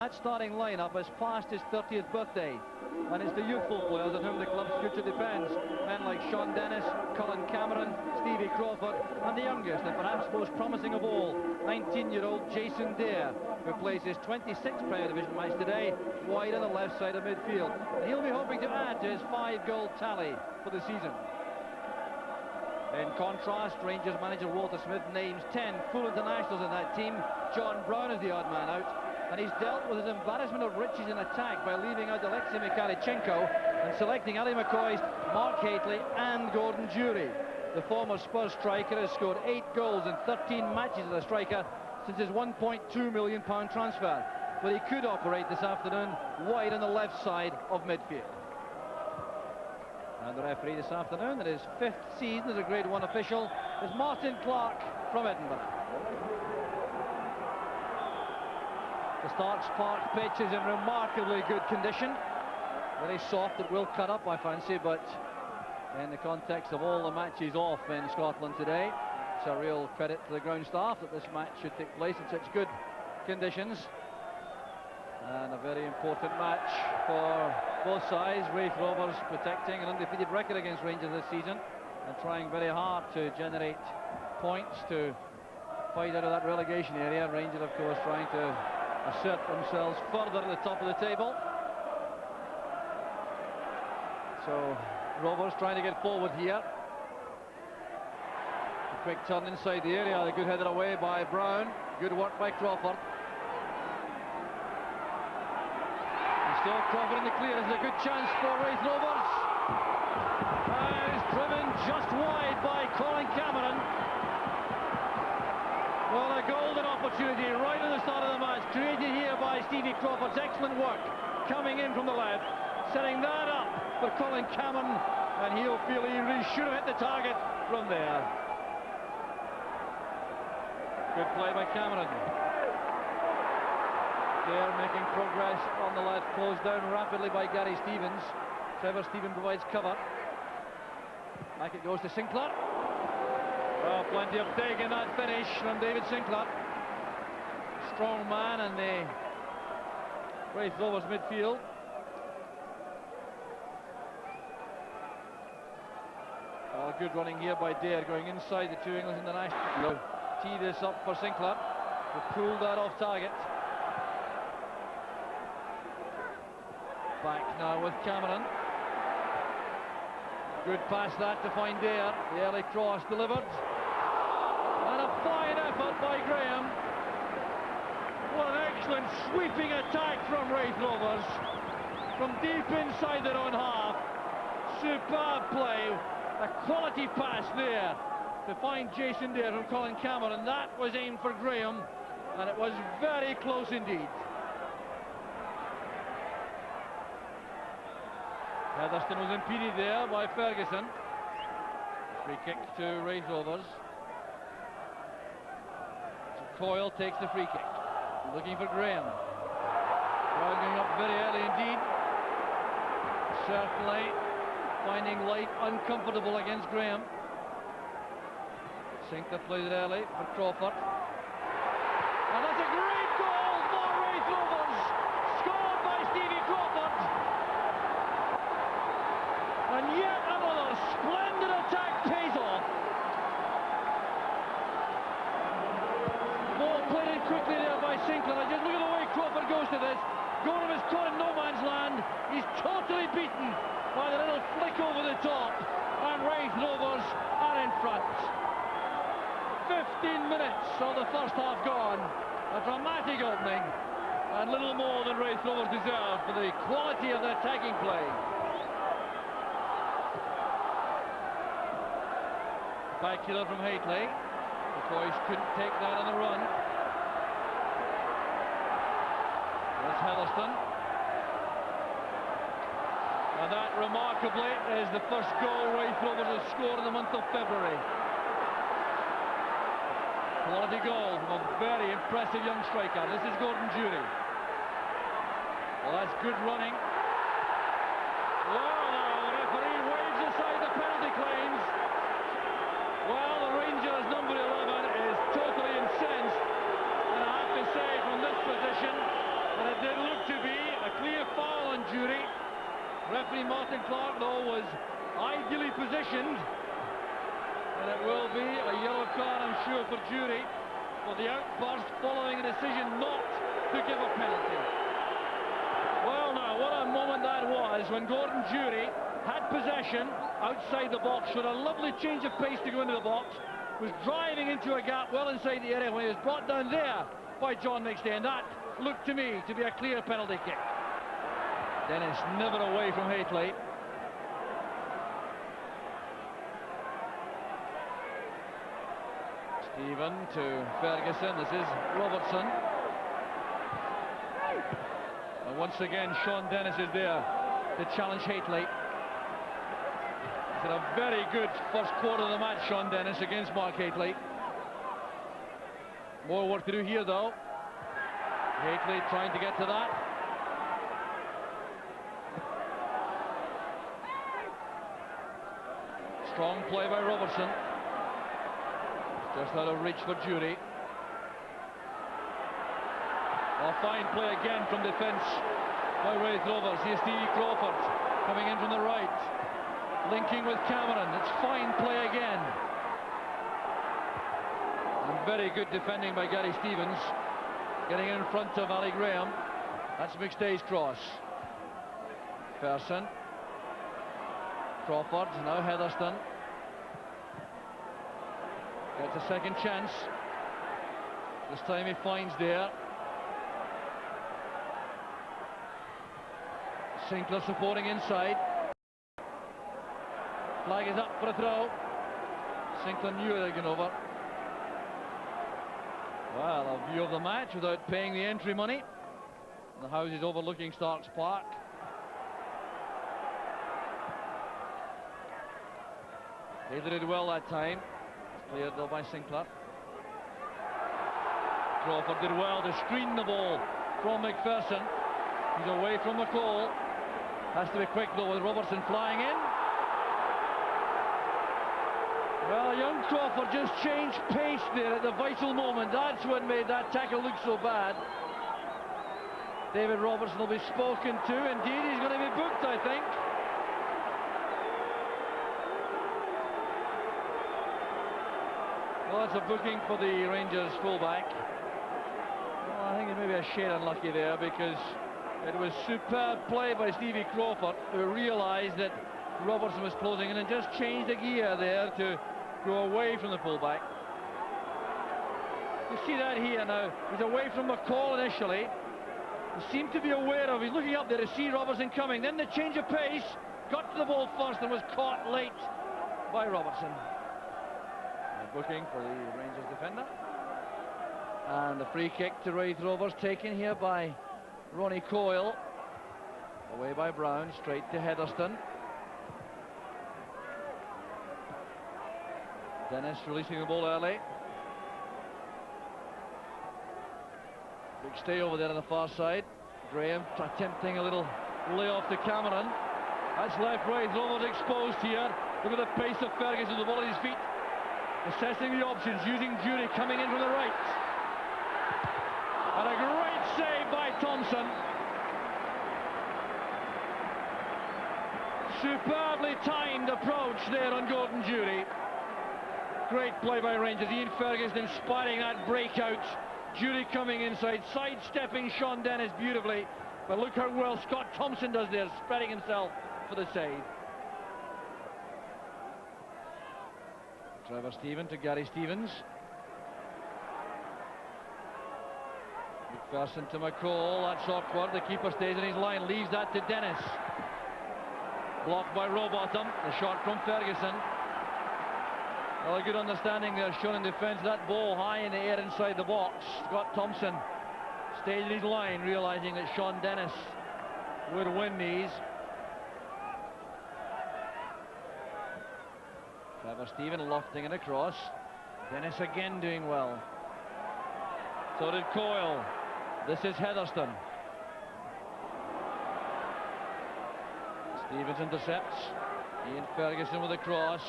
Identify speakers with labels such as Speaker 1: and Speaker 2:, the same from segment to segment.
Speaker 1: That starting lineup has passed his 30th birthday, and it's the youthful players on whom the club's future depends. Men like Sean Dennis, Colin Cameron, Stevie Crawford, and the youngest and perhaps most promising of all, 19-year-old Jason Dare, who plays his 26th Premier Division match today, wide on the left side of midfield. And he'll be hoping to add to his 5-goal tally for the season. In contrast, Rangers manager Walter Smith names 10 full internationals in that team. John Brown is the odd man out. And he's dealt with his embarrassment of riches in attack by leaving out Alexei Mikhalichenko and selecting Ali McCoist, Mark Hateley and Gordon Jury. The former Spurs striker has scored 8 goals in 13 matches as a striker since his £1.2 million transfer. But he could operate this afternoon wide on the left side of midfield. And the referee this afternoon, in his 5th season as a Grade 1 official, is Martin Clark from Edinburgh. The Starks Park pitch is in remarkably good condition. Very soft, it will cut up I fancy, but in the context of all the matches off in Scotland today, it's a real credit to the ground staff that this match should take place in such good conditions. And a very important match for both sides. Raith Rovers protecting an undefeated record against Rangers this season and trying very hard to generate points to fight out of that relegation area. Rangers, of course, trying to assert themselves further at the top of the table. So Rovers trying to get forward here. A quick turn inside the area, a good header away by Brown. Good work by Crawford. And still Crawford in the clear. This is a good chance for Raith Rovers. And it's driven just wide by Colin Cameron. Well, a golden opportunity right at the start of the match, created here by Stevie Crawford's excellent work, coming in from the left, setting that up for Colin Cameron, and he'll feel he really should have hit the target from there. Good play by Cameron. There making progress on the left, closed down rapidly by Gary Stevens. Trevor Stephen provides cover. Back it goes to Sinclair. Oh, plenty of dig in that finish from David Sinclair. Strong man in the Raith Rovers midfield. Oh, good running here by Dare, going inside the two English internationals. Tee this up for Sinclair, who pulled that off target. Back now with Cameron. Good pass that to find Dare. The early cross delivered. And a fine effort by Graham. What an excellent sweeping attack from Raith Rovers. From deep inside their own half. Superb play. A quality pass there to find Jason Dare from Colin Cameron. That was aimed for Graham, and it was very close indeed. Heatherstone was impeded there by Ferguson. Free kick to Raith Rovers. So Coyle takes the free kick. Looking for Graham. Well, going up very early indeed. Certainly finding light uncomfortable against Graham. Sinclair plays it early for Crawford. And that's a great goal for Raith Rovers. Scored by Stevie Crawford. And yet another splendid attack pays off. Ball played in quickly there by Sinclair. Just look at the way Crawford goes to this. Gorham is caught in no man's land. He's totally beaten by the little flick over the top. And Raith Rovers are in front. 15 minutes of the first half gone. A dramatic opening. And little more than Raith Rovers deserve for the quality of their attacking play. Back killer from Hateley. The boys couldn't take that on the run. There's Heatherstone. And that, remarkably, is the first goal Raith Rovers have scored in the month of February. Quality goal from a very impressive young striker. This is Gordon Jury. Well, that's good running. Well, the referee waves aside the penalty claims. Well, the Rangers number 11 is totally incensed, and I have to say from this position And it did look to be a clear foul on Jury. Referee Martin Clark, though, was ideally positioned. And it will be a yellow card, I'm sure, for Jury for the outburst following a decision not to give a penalty. Well, now, what a moment that was when Gordon Jury had possession outside the box, showed a lovely change of pace to go into the box, was driving into a gap well inside the area when he was brought down there by John McStay, and that looked to me to be a clear penalty kick. Dennis never away from Haitley. Stephen to Ferguson. This is Robertson. And once again, Sean Dennis is there to challenge Haitley. He's had a very good first quarter of the match, Sean Dennis, against Mark Haitley. More work to do here, though. Haitley trying to get to that. Strong play by Robertson. Just out of reach for Jury. A fine play again from defence by Raith Rovers. Here's Stevie Crawford coming in from the right. Linking with Cameron. It's fine play again. And very good defending by Gary Stevens. Getting in front of Ali Graham. That's McStay's cross. Persson. Crawford, now Heatherstone. Gets a second chance. This time he finds there. Sinclair supporting inside. Flag is up for a throw. Sinclair knew it had gone over. Well, a view of the match without paying the entry money. The house is overlooking Starks Park. They did well that time. Cleared though by Sinclair. Crawford did well to screen the ball from McPherson. He's away from McCall. Has to be quick though with Robertson flying in. Well, young Crawford just changed pace there at the vital moment. That's what made that tackle look so bad. David Robertson will be spoken to. Indeed, he's going to be booked, I think. Well, that's a booking for the Rangers fullback. Well, I think it may be a shade unlucky there because it was superb play by Stevie Crawford, who realised that Robertson was closing in and just changed the gear there to go away from the fullback. You see that here now. He's away from McCall initially. He seemed to be aware of, he's looking up there to see Robertson coming. Then the change of pace, got to the ball first and was caught late by Robertson. Booking for the Rangers defender. And the free kick to Raith Rovers taken here by Ronnie Coyle. Away by Brown, straight to Heatherstone. Dennis releasing the ball early. Big stay over there on the far side. Graham attempting a little layoff to Cameron. That's left Raith Rovers exposed here. Look at the pace of Ferguson, the ball at his feet. Assessing the options, using Jury coming in from the right. And a great save by Thompson. Superbly timed approach there on Gordon Jury. Great play by Rangers. Ian Ferguson inspiring that breakout. Jury coming inside, sidestepping Sean Dennis beautifully. But look how well Scott Thompson does there, spreading himself for the save. Trevor Stephen to Gary Stevens. McPherson to McCall. That's awkward. The keeper stays in his line, leaves that to Dennis. Blocked by Rowbottom. The shot from Ferguson. Well, a good understanding there shown in defence. That ball high in the air inside the box. Scott Thompson stayed in his line, realising that Sean Dennis would win these. Trevor Stephen lofting it across. Dennis again doing well. So did Coyle. This is Heatherstone. Stevens intercepts. Ian Ferguson with a cross.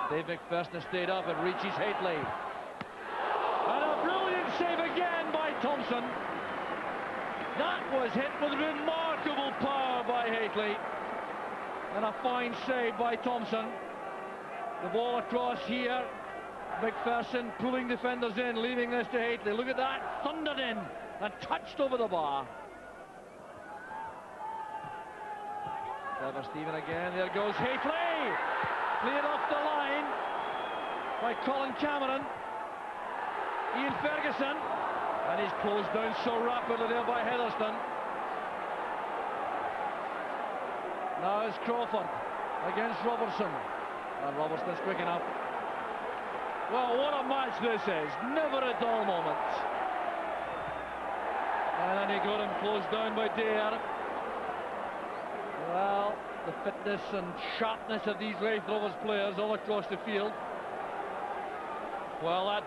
Speaker 1: Dave McPherson stayed up. It reaches Haitley. And a brilliant save again by Thompson. That was hit with remarkable power by Hateley. And a fine save by Thompson. The ball across here. McPherson pulling defenders in, leaving this to Hateley. Look at that, thundered in and touched over the bar. Clever Stephen again, there goes Hateley. Cleared off the line by Colin Cameron. Ian Ferguson, and he's closed down so rapidly there by Heatherstone. Now it's Crawford against Robertson, and Robertson's quick enough. Well, what a match this is, never a dull moment. And then he got him closed down by Dare. Well, the fitness and sharpness of these Raith Rovers players all across the field. Well, that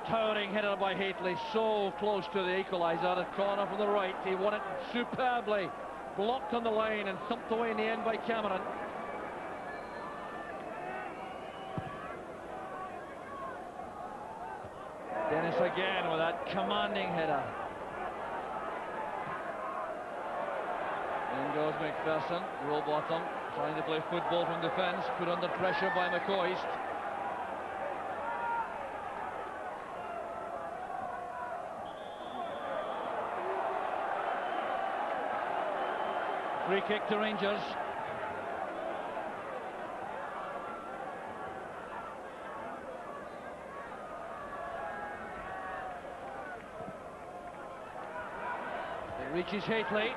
Speaker 1: towering header by Hateley, so close to the equaliser. The corner from the right, he won it superbly. Blocked on the line and thumped away in the end by Cameron. Dennis again with that commanding header. In goes McPherson, roll bottom, trying to play football from defence, put under pressure by McCoist. Free kick to Rangers. It reaches Hateley.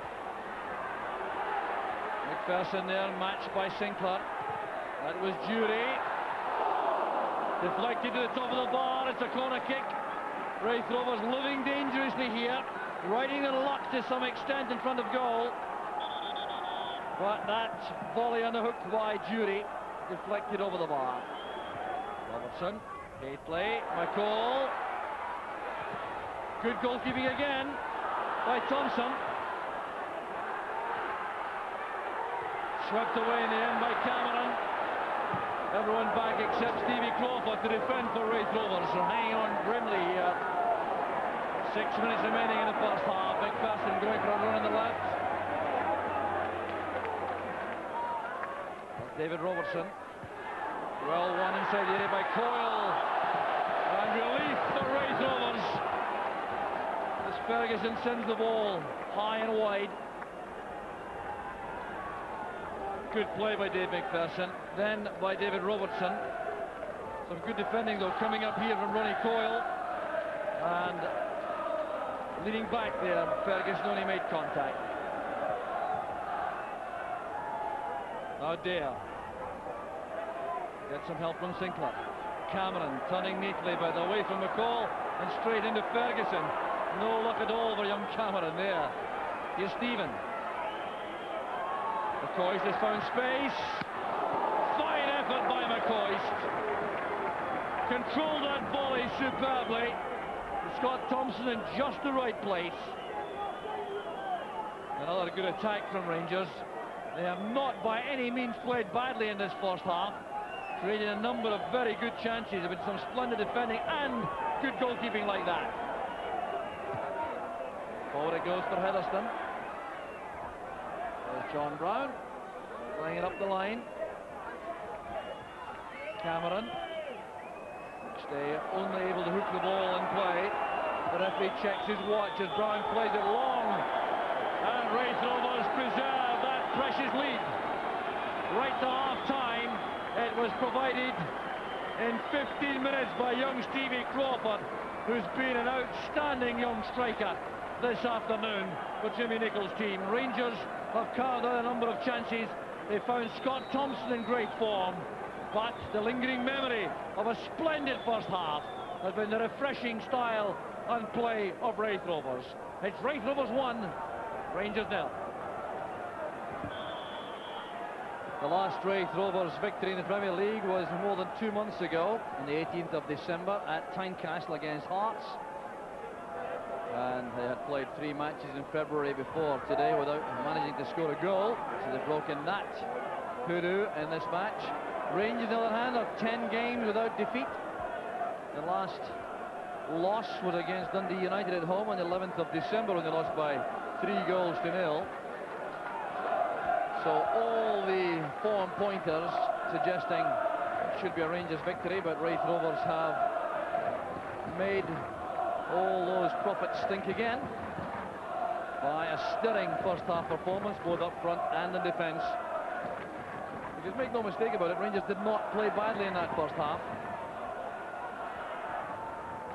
Speaker 1: McPherson there, matched by Sinclair. That was Jury. Deflected to the top of the bar, it's a corner kick. Raith Rovers living dangerously here, riding in luck to some extent in front of goal. But that volley on the hook by Jury, deflected over the bar. Robertson, Hateley, McCall. Good goalkeeping again by Thompson. Swept away in the end by Cameron. Everyone back except Stevie Crawford to defend for Raith Rovers. They're hanging on grimly here. 6 minutes remaining in the first half. McPherson going for a run on the left. David Robertson. Well won inside the area by Coyle. And relief for Raith Rovers as Ferguson sends the ball high and wide. Good play by Dave McPherson, then by David Robertson. Some good defending though coming up here from Ronnie Coyle. And leading back there, Ferguson only made contact. Now Dare. Get some help from Sinclair. Cameron turning neatly, but away from McCall and straight into Ferguson. No luck at all for young Cameron there. Here's Stephen. McCoist has found space. Fine effort by McCoist. Controlled that volley superbly. Scott Thompson in just the right place. Another good attack from Rangers. They have not by any means played badly in this first half. Created a number of very good chances. There have been some splendid defending and good goalkeeping like that. Forward it goes for Heatherstone. There's John Brown playing it up the line. Cameron. Stay only able to hook the ball in play. The referee checks his watch as Brown plays it long. And Raith Rovers preserve that precious lead. Right to half-time, it was provided in 15 minutes by young Stevie Crawford, who's been an outstanding young striker this afternoon for Jimmy Nichols' team. Rangers have carved out a number of chances. They found Scott Thompson in great form, but the lingering memory of a splendid first half has been the refreshing style and play of Raith Rovers. It's Raith Rovers 1, Rangers 0. The last Raith Rovers victory in the Premier League was more than 2 months ago, on the 18th of December at Tynecastle against Hearts. And they had played 3 matches in February before today without managing to score a goal. So they've broken that hoodoo in this match. Rangers, on the other hand, are 10 games without defeat. The last loss was against Dundee United at home on the 11th of December when they lost by 3-0. So all the form pointers suggesting it should be a Rangers victory, but Raith Rovers have made all those profits stink again by a stirring first half performance, both up front and in defence. Because make no mistake about it, Rangers did not play badly in that first half.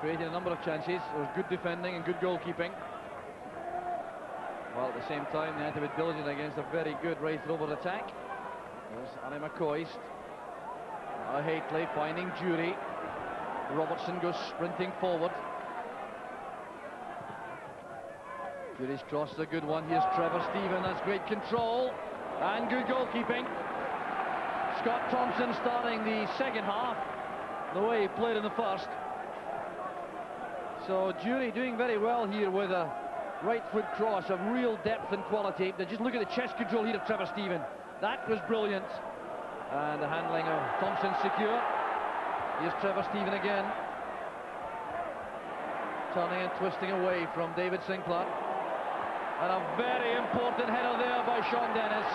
Speaker 1: Creating a number of chances. There was good defending and good goalkeeping. While at the same time they had to be diligent against a very good Raith Rovers attack. There's Annie McCoist. Now Haitley finding Jury. Robertson goes sprinting forward. Jury's cross is a good one. Here's Trevor Stephen. That's great control and good goalkeeping. Scott Thompson starting the second half the way he played in the first. So Jury doing very well here with a right foot cross of real depth and quality. Now just look at the chest control here of Trevor Stephen. That was brilliant. And the handling of Thompson secure. Here's Trevor Stephen again. Turning and twisting away from David Sinclair. And a very important header there by Sean Dennis.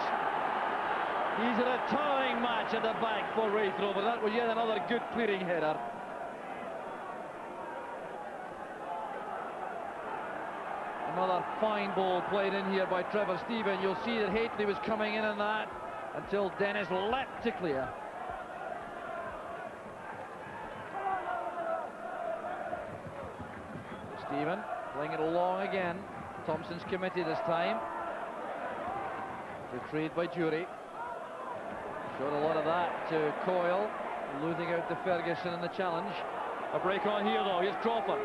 Speaker 1: He's in a towering match at the back for Raith Rovers. That was yet another good clearing header. Another fine ball played in here by Trevor Stephen. You'll see that Haitley was coming in on that until Dennis leapt to clear. Stephen playing it along again. Thompson's committed this time. Retrieved by Jury. Showed a lot of that to Coyle, losing out to Ferguson in the challenge. A break on here though. Here's Crawford.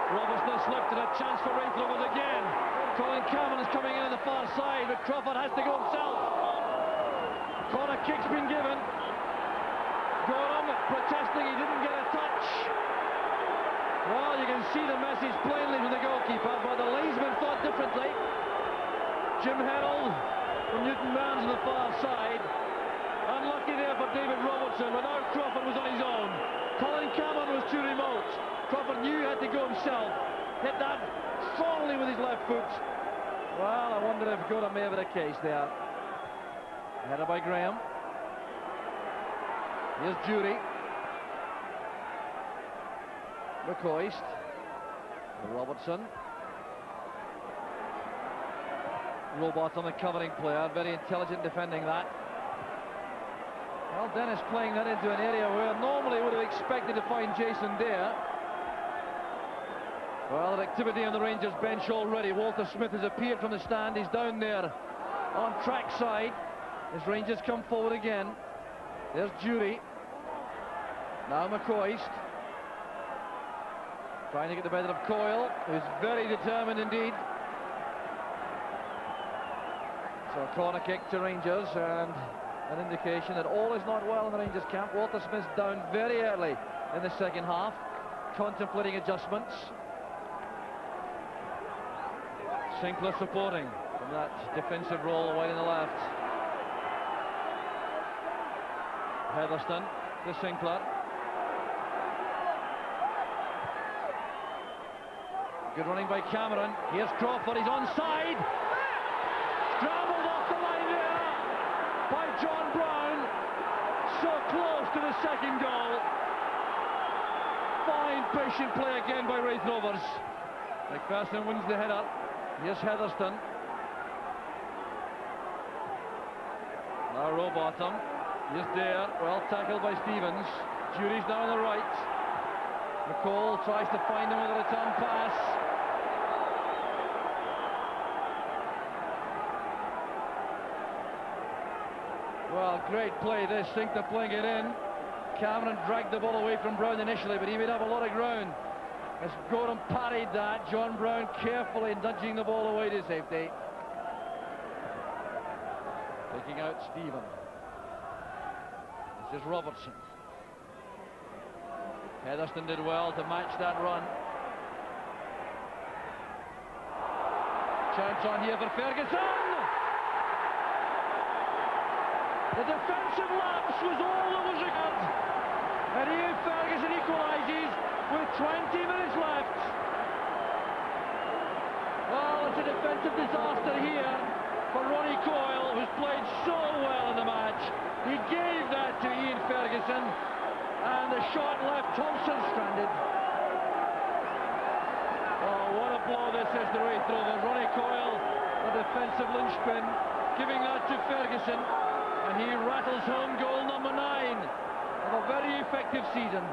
Speaker 1: Robertson slipped and a chance for Raith Rovers again. Colin Cameron is coming in on the far side, but Crawford has to go himself. Corner kick's been given. Gorham protesting he didn't get a touch. Well, you can see the message plainly from the goalkeeper, but the linesman thought differently. Jim Herald from Newton Barnes on the far side. Unlucky there for David Robertson, but now Crawford was on his own. Colin Cameron was too remote. Crawford knew he had to go himself. Hit that strongly with his left foot. Well, I wonder if Gorham may have had a case there. Header by Graham. Here's Jury. McCoist. Robertson. Robot on the covering player. Very intelligent defending that. Well, Dennis playing that into an area where normally would have expected to find Jason Dare. Well, there's activity on the Rangers bench already. Walter Smith has appeared from the stand. He's down there on track side as Rangers come forward again. There's Jury. Now McCoist. Trying to get the better of Coyle, who's very determined indeed. So a corner kick to Rangers and an indication that all is not well in the Rangers camp. Walter Smith's down very early in the second half, contemplating adjustments. Sinclair supporting from that defensive role wide in the left. Heatherston to Sinclair. Good running by Cameron. Here's Crawford, he's onside. Scrambled off the line there by John Brown. So close to the second goal. Fine patient play again by Raith Rovers. McPherson wins the header. Here's Heatherston. Now Rowbottom. Here's Dare. Well tackled by Stevens. Jury's now on the right. McCall tries to find him with a return pass. Well, great play this. Sinclair playing it in. Cameron dragged the ball away from Brown initially, but he made up a lot of ground. As Gorham parried that, John Brown carefully nudging the ball away to safety. Taking out Stephen. This is Robertson. Heatherston did well to match that run. Chance on here for Ferguson. The defensive lapse was all that was required. And here Ferguson equalises with 20 minutes left. Well, it's a defensive disaster here for Ronnie Coyle, who's played so well in the match. He gave that to Ian Ferguson, and the shot left Thompson stranded. Oh, what a blow this is to Raith Rovers. Ronnie Coyle, the defensive linchpin, giving that to Ferguson, and he rattles home goal number 9 of a very effective season.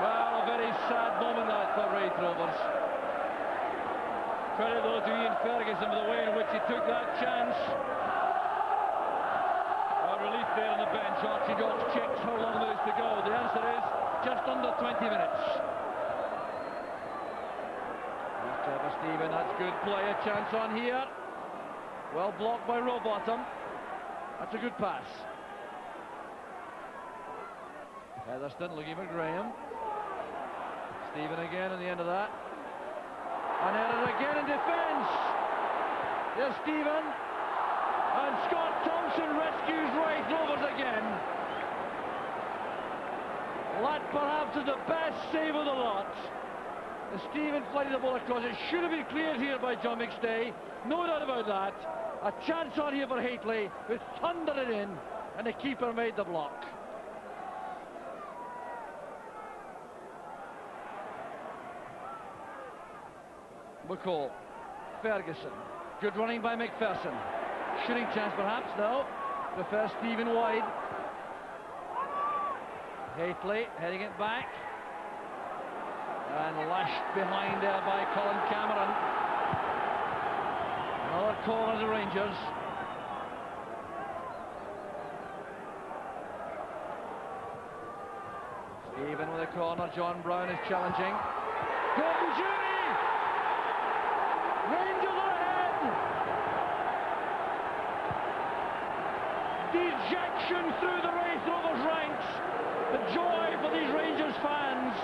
Speaker 1: Well, a very sad moment that for Raith Rovers. Credit though to Ian Ferguson for the way in which he took that chance. Relief there on the bench. Archie Dox checks how long there is to go. The answer is just under 20 minutes. Trevor Stephen, that's good play. A chance on here. Well blocked by Rowbottom. That's a good pass. Heatherstone looking for Graham. Stephen again on the end of that. And Heather again in defence. There's Stephen. And Scott Thompson rescues Raith Rovers again. That perhaps is the best save of the lot. As Stephen flighted the ball across, it should have been cleared here by John McStay. No doubt about that. A chance on here for Haitley, who thundered it in, and the keeper made the block. McCall, Ferguson, good running by McPherson. Shooting chance perhaps, no. Prefers Stephen wide. Haitley heading it back. And lashed behind there by Colin Cameron. Another corner to Rangers. Stephen with a corner, John Brown is challenging. Gordon Jury! Rangers are ahead! Dejection through the Raith Rovers ranks. The joy for these Rangers fans.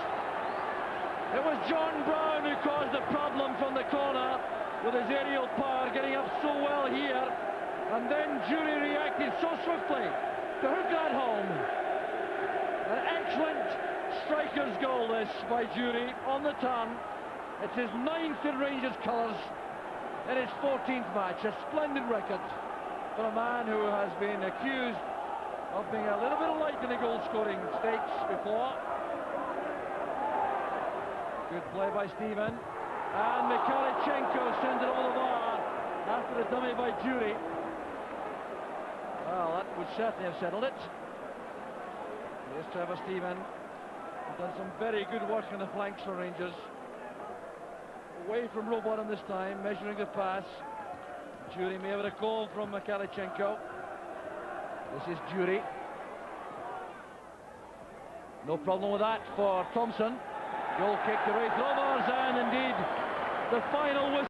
Speaker 1: It was John Brown who caused the problem from the corner with his aerial power, getting up so well here. And then Jury reacted so swiftly to hook that home. An excellent striker's goal this by Jury on the turn. It's his 9th in Rangers colours in his 14th match. A splendid record for a man who has been accused of being a little bit light in the goal-scoring stakes before. Good play by Stephen. And Mikhailchenko sends it over the bar after the dummy by Jury. Well, that would certainly have settled it. Here's Trevor Stephen. He's done some very good work on the flanks for Rangers. Away from Rowbottom this time, measuring the pass. Jury may have a call from Mikhailchenko. This is Jury. No problem with that for Thompson. Goal kick to Raith Rovers, and indeed the final whistle.